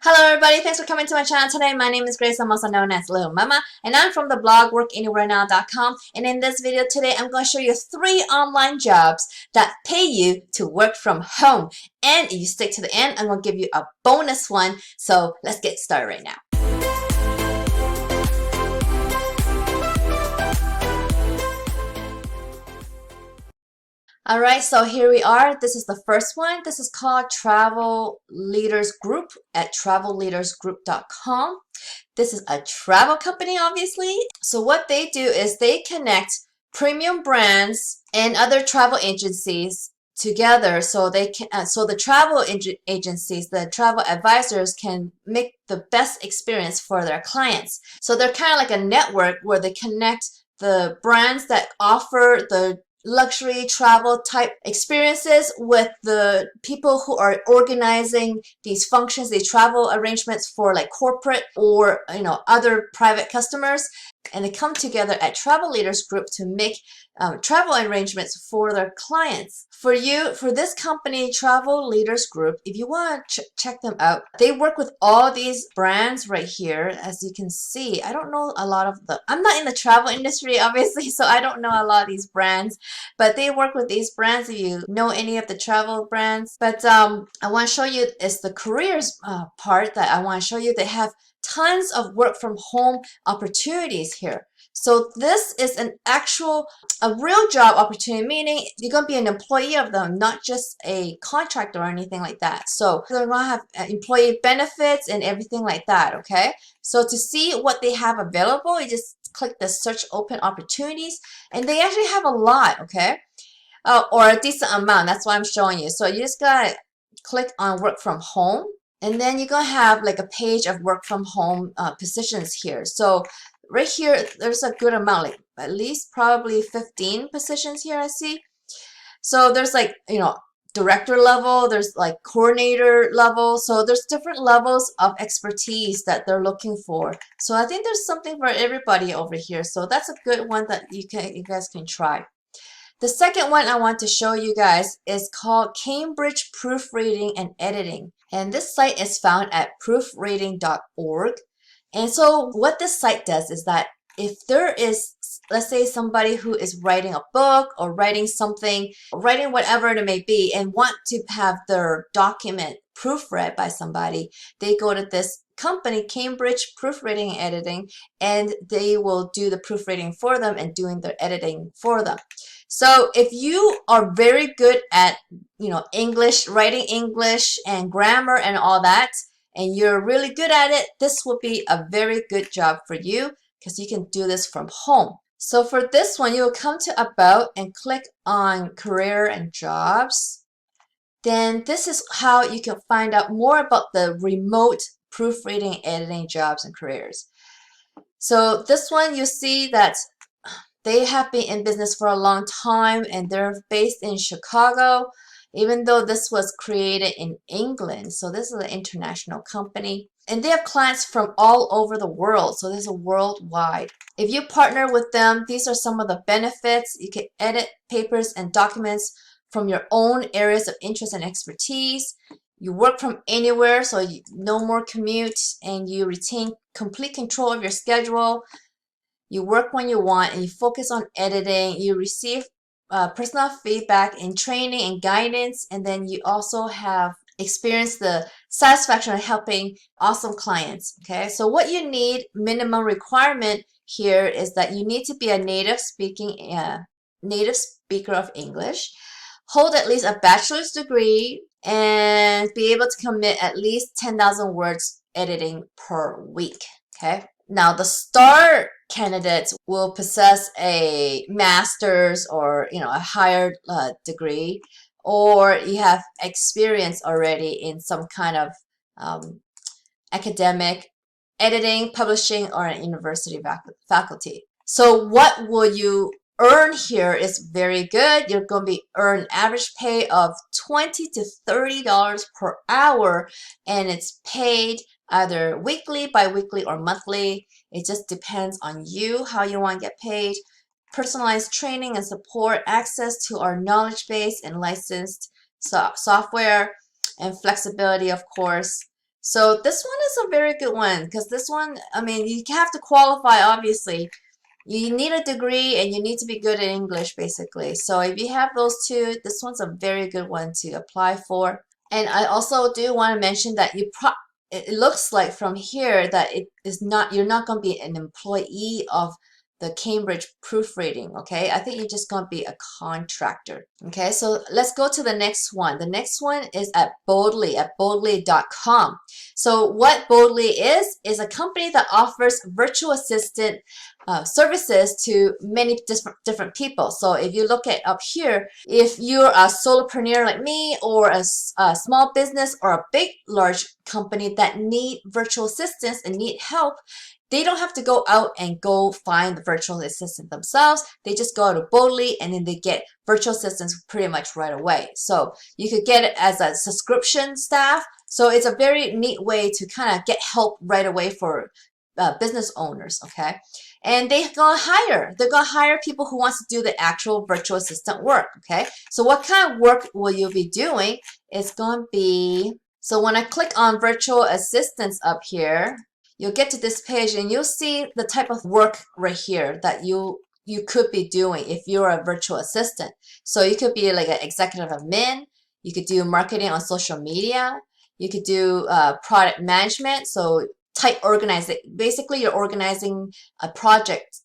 Hello everybody, thanks for coming to my channel today. My name is Grace, I'm also known as Littlemama, and I'm from the blog workanywherenow.com. And in this video today, I'm going to show you 3 online jobs that pay you to work from home. And if you stick to the end, I'm going to give you a bonus one. So let's get started right now. Alright, so here we are. This is the first one. This is called Travel Leaders Group at travelleadersgroup.com. This is a travel company, obviously. So what they do is they connect premium brands and other travel agencies together, so they can so the travel agencies, the travel advisors, can make the best experience for their clients. So they're kind of like a network where they connect the brands that offer the luxury travel type experiences with the people who are organizing these functions, these travel arrangements for like corporate or other private customers, and they come together at Travel Leaders Group to make travel arrangements for their clients. For this company, Travel Leaders Group, if you want to check them out, they work with all these brands right here. As you can see, I don't know a lot of I'm not in the travel industry, obviously, so I don't know a lot of these brands, but they work with these brands if you know any of the travel brands. But I want to show you is the careers part that I want to show you. They have tons of work from home opportunities here. So this is a real job opportunity, meaning you're going to be an employee of them, not just a contractor or anything like that. So they're going to have employee benefits and everything like that, okay? So to see what they have available, you just click the search open opportunities, and they actually have a lot, okay? Or a decent amount. That's why I'm showing you. So you just got to click on work from home, and then you're going to have like a page of work from home positions here. So right here, there's a good amount, like at least probably 15 positions here I see. So there's like, director level, there's like coordinator level. So there's different levels of expertise that they're looking for. So I think there's something for everybody over here. So that's a good one that you guys can try. The second one I want to show you guys is called Cambridge Proofreading and Editing. And this site is found at proofreading.org. And so what this site does is that if there is, let's say, somebody who is writing a book or writing something, writing whatever it may be, and want to have their document proofread by somebody, they go to this company, Cambridge Proofreading and Editing, and they will do the proofreading for them and doing their editing for them. So if you are very good at, English, writing English and grammar and all that, and you're really good at it, this will be a very good job for you because you can do this from home. So for this one, you'll come to About and click on Career and Jobs. Then this is how you can find out more about the remote proofreading, editing jobs and careers. So this one, you see that they have been in business for a long time, and they're based in Chicago, even though this was created in England. So this is an international company. And they have clients from all over the world. So this is worldwide. If you partner with them, these are some of the benefits. You can edit papers and documents from your own areas of interest and expertise. You work from anywhere, so no more commute, and you retain complete control of your schedule. You work when you want, and you focus on editing. You receive personal feedback and training and guidance, and then you also have experienced the satisfaction of helping awesome clients. Okay, so what you need, minimum requirement here, is that you need to be a native speaker of English, hold at least a bachelor's degree, and be able to commit at least 10,000 words editing per week. Okay. Now, the star candidates will possess a master's or, a higher degree, or you have experience already in some kind of academic, editing, publishing, or an university faculty. So what will you earn here is very good. You're going to earn average pay of $20 to $30 per hour, and it's paid either weekly, bi-weekly, or monthly. It just depends on you, how you want to get paid. Personalized training and support, access to our knowledge base and licensed software, and flexibility, of course. So this one is a very good one because this one, I mean, you have to qualify, obviously. You need a degree and you need to be good at English, basically. So if you have those two, this one's a very good one to apply for. And I also do want to mention that it looks like from here that you're not going to be an employee of the Cambridge Proofreading, okay? I think you're just going to be a contractor, okay? So let's go to the next one. The next one is at boldly.com. So what Boldly is a company that offers virtual assistant services to many different people. So if you look at up here, if you're a solopreneur like me, or a small business, or a large company that need virtual assistants and need help, they don't have to go out and go find the virtual assistant themselves. They just go to Boldly and then they get virtual assistants pretty much right away. So you could get it as a subscription staff. So it's a very neat way to kind of get help right away for business owners, okay? And they're gonna hire people who wants to do the actual virtual assistant work, okay? So what kind of work will you be doing? It's gonna be, so when I click on virtual assistants up here, you'll get to this page and you'll see the type of work right here that you could be doing if you're a virtual assistant. So you could be like an executive admin, you could do marketing on social media, you could do product management, so basically you're organizing a project's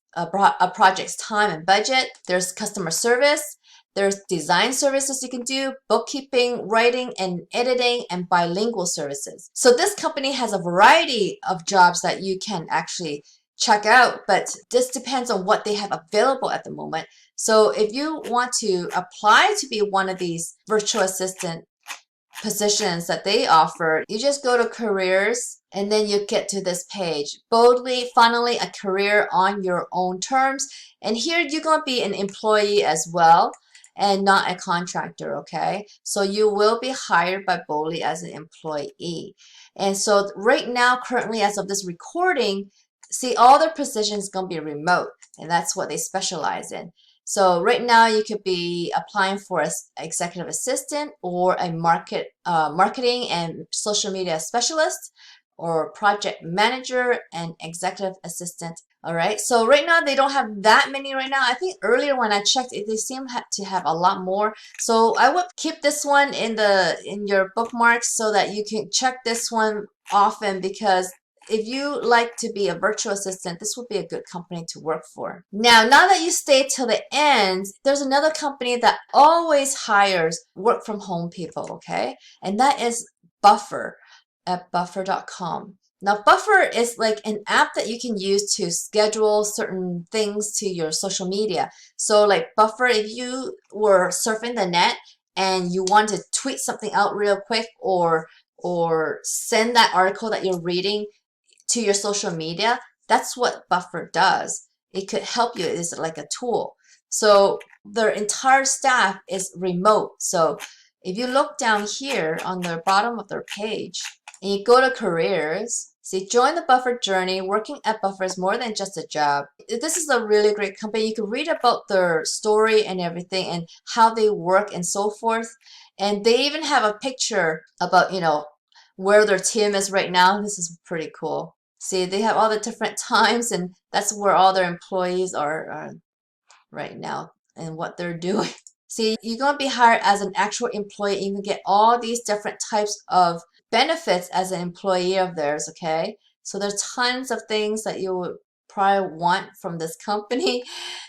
time and budget. There's customer service, there's design services you can do, bookkeeping, writing and editing, and bilingual services. So this company has a variety of jobs that you can actually check out, but this depends on what they have available at the moment. So if you want to apply to be one of these virtual assistant positions that they offer, you just go to careers and then you get to this page, Boldly Funneling a Career on Your Own Terms. And here you're going to be an employee as well and not a contractor, okay? So you will be hired by Boldly as an employee. And so right now, currently, as of this recording, see, all their positions going to be remote, and that's what they specialize in. So right now you could be applying for an executive assistant, or a marketing and social media specialist, or project manager and executive assistant. All right, so right now they don't have that many right now. I think earlier when I checked, they seem to have a lot more. So I would keep this one in your bookmarks so that you can check this one often, because if you like to be a virtual assistant, this would be a good company to work for. Now that you stay till the end, there's another company that always hires work from home people, okay? And that is Buffer at buffer.com. Now, Buffer is like an app that you can use to schedule certain things to your social media. So like Buffer, if you were surfing the net and you want to tweet something out real quick, or send that article that you're reading to your social media, that's what Buffer does. It could help you. It's like a tool. So their entire staff is remote. So if you look down here on the bottom of their page and you go to careers, see, join the Buffer journey. Working at Buffer is more than just a job. This is a really great company. You can read about their story and everything and how they work and so forth. And they even have a picture about, where their team is right now. This is pretty cool. See, they have all the different times, and that's where all their employees are right now and what they're doing. See, you're going to be hired as an actual employee. You can get all these different types of benefits as an employee of theirs, okay? So there's tons of things that you would probably want from this company.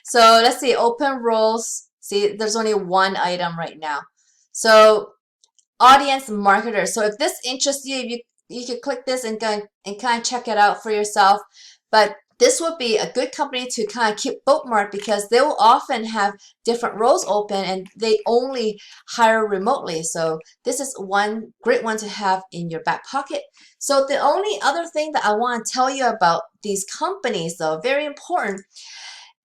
So let's see, open roles. See, there's only one item right now. So audience marketer. So if this interests you, you could click this and kind of check it out for yourself. But this would be a good company to kind of keep bookmark, because they will often have different roles open and they only hire remotely. So this is one great one to have in your back pocket. So the only other thing that I want to tell you about these companies, though, very important,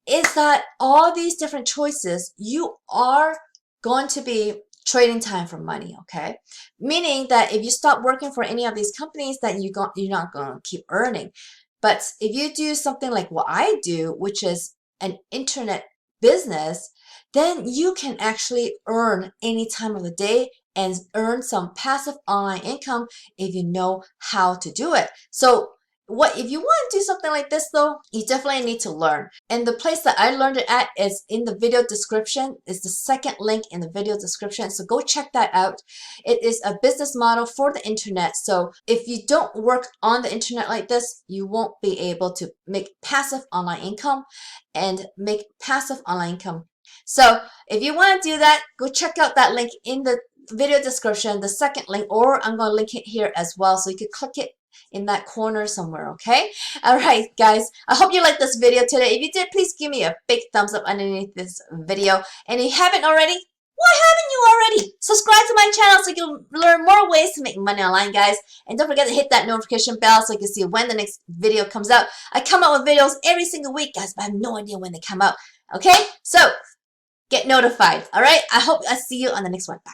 is that all these different choices, you are going to be trading time for money, okay? Meaning that if you stop working for any of these companies, then you're not going to keep earning. But if you do something like what I do, which is an internet business, then you can actually earn any time of the day, and earn some passive online income if you know how to do it. So if you want to do something like this though, you definitely need to learn. And the place that I learned it at is in the video description. It's the second link in the video description. So go check that out. It is a business model for the internet. So if you don't work on the internet like this, you won't be able to make passive online income and make passive online income. So if you want to do that, go check out that link in the video description, the second link, or I'm going to link it here as well. So you can click it in that corner somewhere, okay? All right, guys, I hope you liked this video today. If you did, please give me a big thumbs up underneath this video. And if you haven't already, why haven't you already? Subscribe to my channel so you can learn more ways to make money online, guys. And don't forget to hit that notification bell so you can see when the next video comes out. I come out with videos every single week, guys, but I have no idea when they come out, okay? So get notified, all right? I hope I see you on the next one. Bye.